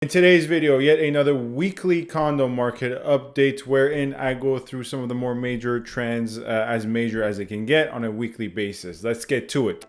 In today's video, yet another weekly condo market update wherein I go through some of the more major trends, as major as it can get on a weekly basis. Let's get to it.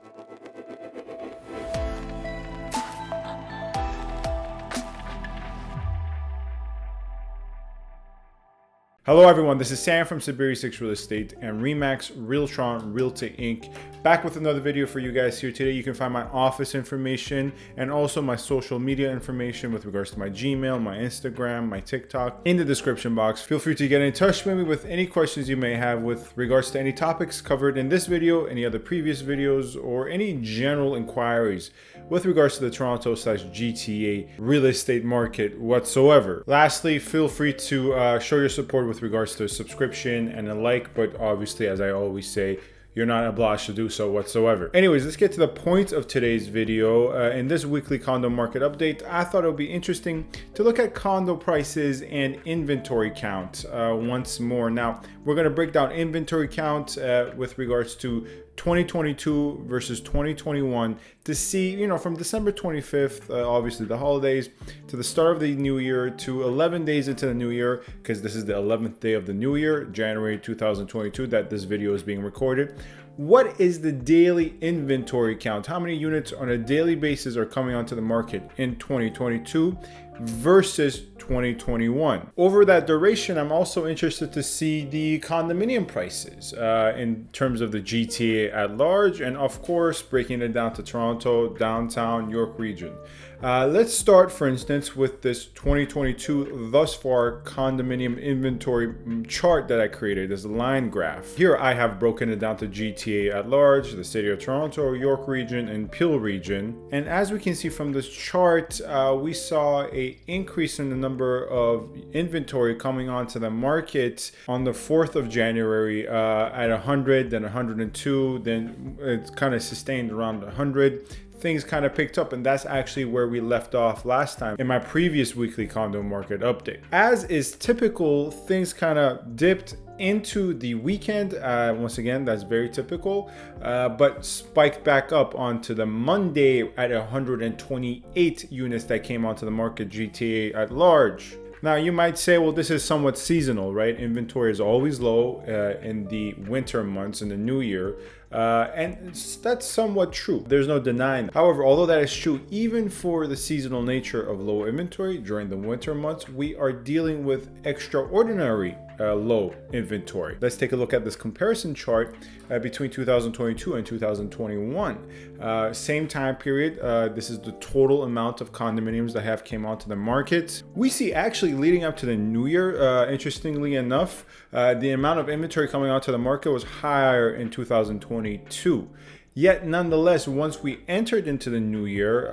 Hello everyone, this is Sam from SaberiSixRealEstate and Remax Realtron Realty Inc. Back with another video for you guys here today. You can find my office information and also my social media information with regards to my Gmail, my Instagram, my TikTok in the description box. Feel free to get in touch with me with any questions you may have with regards to any topics covered in this video, any other previous videos, or any general inquiries with regards to the Toronto/GTA real estate market whatsoever. Lastly, feel free to show your support with regards to a subscription and a like, but obviously, as I always say, you're not obliged to do so whatsoever. Anyways, let's get to the point of today's video. In this weekly condo market update, I thought it would be interesting to look at condo prices and inventory count once more. Now, we're going to break down inventory count with regards to 2022 versus 2021 to see, from December 25th, obviously the holidays, to the start of the new year, to 11 days into the new year, because this is the 11th day of the new year, January 2022, that this video is being recorded. What is the daily inventory count? How many units on a daily basis are coming onto the market in 2022 versus 2021? Over that duration, I'm also interested to see the condominium prices in terms of the GTA at large, and of course, breaking it down to Toronto, downtown, York region. Let's start, for instance, with this 2022 thus far condominium inventory chart that I created, this line graph. Here I have broken it down to GTA at large, the city of Toronto, York region, and Peel region. And as we can see from this chart, we saw an increase in the number of inventory coming onto the market on the 4th of January at 100, then 102, then it's kind of sustained around 100. Things kind of picked up, and that's actually where we left off last time in my previous weekly condo market update. As is typical, things kind of dipped into the weekend. Once again, that's very typical, but spiked back up onto the Monday at 128 units that came onto the market GTA at large. Now, you might say, well, this is somewhat seasonal, right? Inventory is always low in the winter months, in the new year. And that's somewhat true. There's no denying. However, although that is true, even for the seasonal nature of low inventory during the winter months, we are dealing with extraordinary low inventory. Let's take a look at this comparison chart between 2022 and 2021. Same time period. This is the total amount of condominiums that have came onto the market. We see actually leading up to the new year, interestingly enough, the amount of inventory coming onto the market was higher in 2022. Yet nonetheless, once we entered into the new year,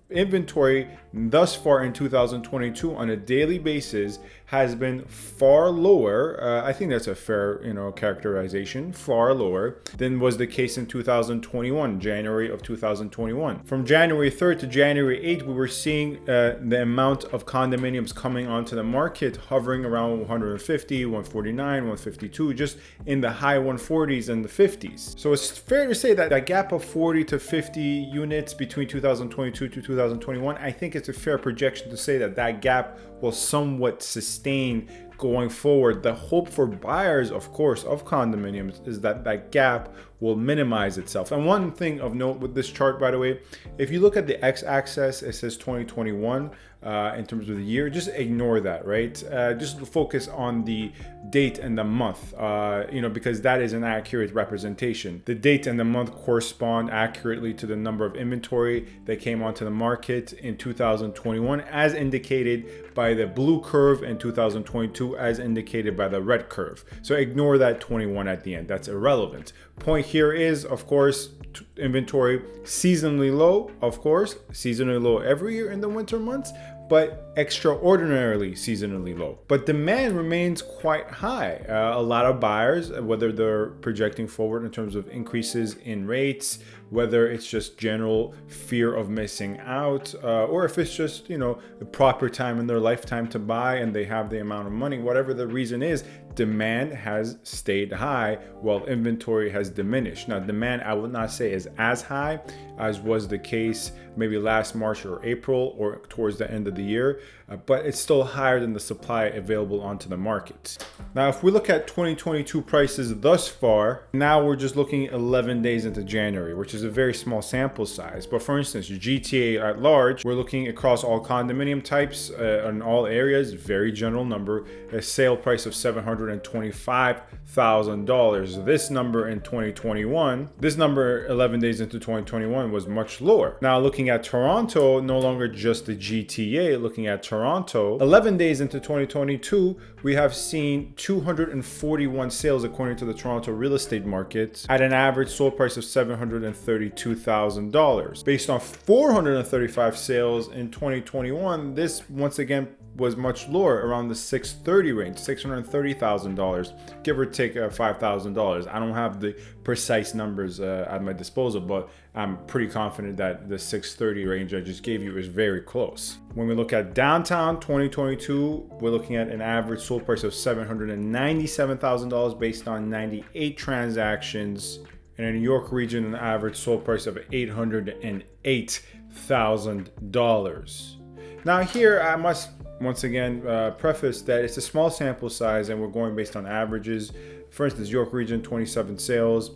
inventory thus far in 2022 on a daily basis has been far lower. I think that's a fair, characterization, far lower than was the case in 2021, January of 2021. From January 3rd to January 8th, we were seeing the amount of condominiums coming onto the market hovering around 150, 149, 152, just in the high 140s and the 50s. So it's fair to say that that gap of 40 to 50 units between 2022 to 2021, I think it's a fair projection to say that that gap will somewhat sustain going forward. The hope for buyers, of course, of condominiums is that that gap will minimize itself. And one thing of note with this chart, by the way, if you look at the x-axis, it says 2021 in terms of the year. Just ignore that, right? Just focus on the date and the month, because that is an accurate representation. The date and the month correspond accurately to the number of inventory that came onto the market in 2021, as indicated by the blue curve, and 2022 as indicated by the red curve. So ignore that 21 at the end. That's irrelevant. Point here is, of course, inventory seasonally low, of course, seasonally low every year in the winter months, but extraordinarily seasonally low. But demand remains quite high. A lot of buyers, whether they're projecting forward in terms of increases in rates, whether it's just general fear of missing out, or if it's just, the proper time in their lifetime to buy and they have the amount of money, whatever the reason is, demand has stayed high while inventory has diminished. Now, demand I would not say is as high as was the case maybe last March or April or towards the end of the year, but it's still higher than the supply available onto the market. Now, if we look at 2022 prices thus far, now we're just looking 11 days into January, which is a very small sample size. But for instance, GTA at large, we're looking across all condominium types in all areas, very general number, a sale price of $725,000. This number in 2021, this number 11 days into 2021 was much lower. Now looking at Toronto, no longer just the GTA, looking at Toronto, 11 days into 2022, we have seen 241 sales according to the Toronto real estate market at an average sold price of $732,000. Based on 435 sales in 2021, this once again was much lower, around the 630 range, $630,000, give or take $5,000. I don't have the precise numbers at my disposal, but I'm pretty confident that the 630 range I just gave you is very close. When we look at downtown 2022, we're looking at an average sold price of $797,000 based on 98 transactions. And in the York region, an average sold price of $808,000. Now here, I must once again preface that it's a small sample size and we're going based on averages. For instance, York region, 27 sales.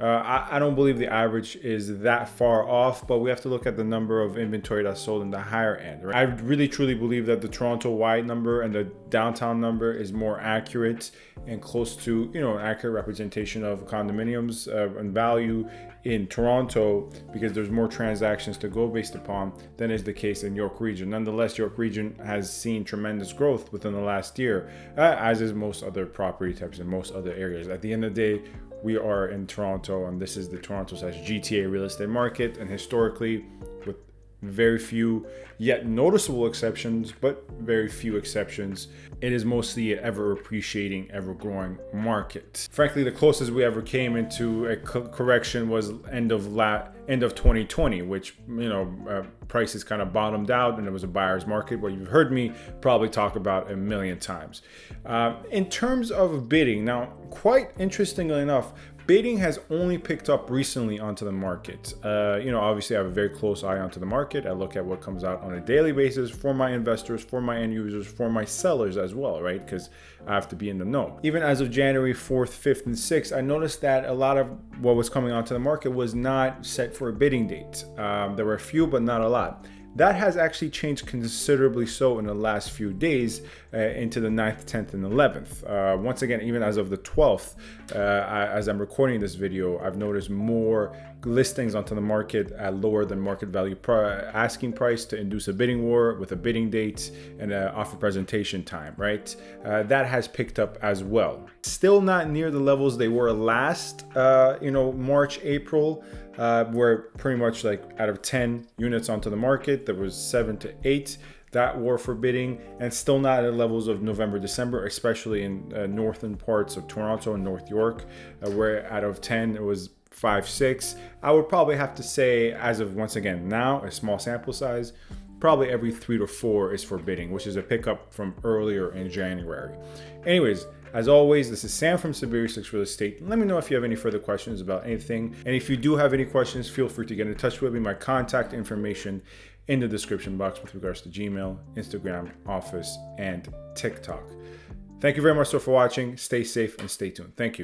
I don't believe the average is that far off, but we have to look at the number of inventory that's sold in the higher end. Right? I really truly believe that the Toronto wide number and the downtown number is more accurate and close to, an accurate representation of condominiums and value in Toronto, because there's more transactions to go based upon than is the case in York region. Nonetheless, York region has seen tremendous growth within the last year, as is most other property types in most other areas. At the end of the day, we are in Toronto, and this is the Toronto/GTA real estate market, and historically, with very few yet noticeable exceptions, but very few exceptions, it is mostly an ever appreciating, ever growing market. Frankly, the closest we ever came into a correction was end of 2020, which prices kind of bottomed out and it was a buyer's market, what you've heard me probably talk about a million times. In terms of bidding, now quite interestingly enough, bidding has only picked up recently onto the market. Obviously I have a very close eye onto the market. I look at what comes out on a daily basis for my investors, for my end users, for my sellers as well, right? Because I have to be in the know. Even as of January 4th, 5th, and 6th, I noticed that a lot of what was coming onto the market was not set for a bidding date. There were a few, but not a lot. That has actually changed considerably so in the last few days into the 9th, 10th, and 11th. Once again, even as of the 12th, as I'm recording this video, I've noticed more listings onto the market at lower than market value asking price to induce a bidding war with a bidding date and an offer presentation time, right? That has picked up as well. Still not near the levels they were last, March, April, where pretty much like out of 10 units onto the market, there was 7 to 8 that were for bidding, and still not at levels of November, December, especially in northern parts of Toronto and North York, where out of 10 it was 5, 6. I would probably have to say, as of once again now, a small sample size, probably every 3 to 4 is for bidding, which is a pickup from earlier in January. Anyways, as always, this is Sam from SaberiSixRealEstate. Let me know if you have any further questions about anything. And if you do have any questions, feel free to get in touch with me. My contact information in the description box with regards to Gmail, Instagram, Office, and TikTok. Thank you very much for watching. Stay safe and stay tuned. Thank you.